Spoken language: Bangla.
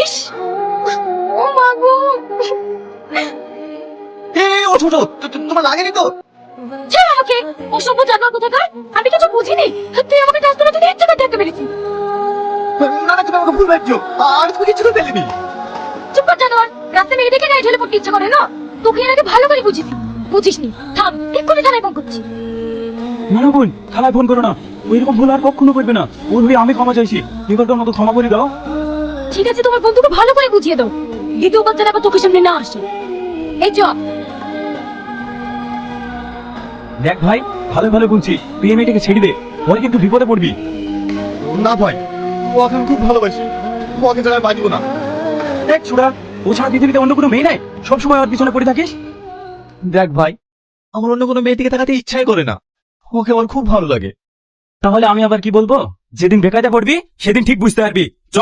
ইস, ও মা গো। ও ছোট, তোমার লাগেনি তো? ছেড়ে আমাকে, অসভ্য জানোয়ার কোথাকার। আমি কিছু বুঝিনি, তুই আমাকে রাস্তাটা থেকে ইচ্ছে করে ধাক্কা মেরেছিস। না না, তুমি আমাকে ভুল ভাবছো, আমি তোমাকে কিছু করে ফেলিনি। চুপ কর জানোয়ার, রাস্তা মেয়ে দেখে গায়ে ঢেলে পড়তে ইচ্ছা করে না? তোকে এর আগে ভালো করে বুঝিয়েছি, বুঝিসনি। থাম, এক্ষুনি থানায় ফোন করছি। না না বোন, থানায় ফোন করো না। ওই রকম ভুল আর কখনো করবে না। ওর হয়ে আমি ক্ষমা চাইছি, এবারকার মতো ক্ষমা করে দাও। ঠিক আছে, তোমার বন্ধুকে ভালো করে বুঝিয়ে দাও, দ্বিতীয়বার যেন আবার চোখের সামনে না আসে। এই চ। দেখ ভাই, ভালো ভালো বলছি, তুই এই মেয়েটাকে ছেড়ে দে, পরে কিন্তু বিপদে পড়বি। না ভাই, ওকে আমি খুব ভালোবাসি, ওকে ছাড়া আমি বাঁচবো না। দেখ ছোড়া, ও ছাড়া পৃথিবীতে অন্য কোনো মেয়ে নাই, সবসময় ওর পিছনে পড়ে থাকিস। দেখ ভাই, আমার অন্য কোনো মেয়ের দিকে তাকাতে ইচ্ছাই করে না, ওকে আমার খুব ভালো লাগে। তাহলে আমি আবার কি বলবো? যেদিন বেকায়দা পড়বি সেদিন ঠিক বুঝতে পারবি। চ।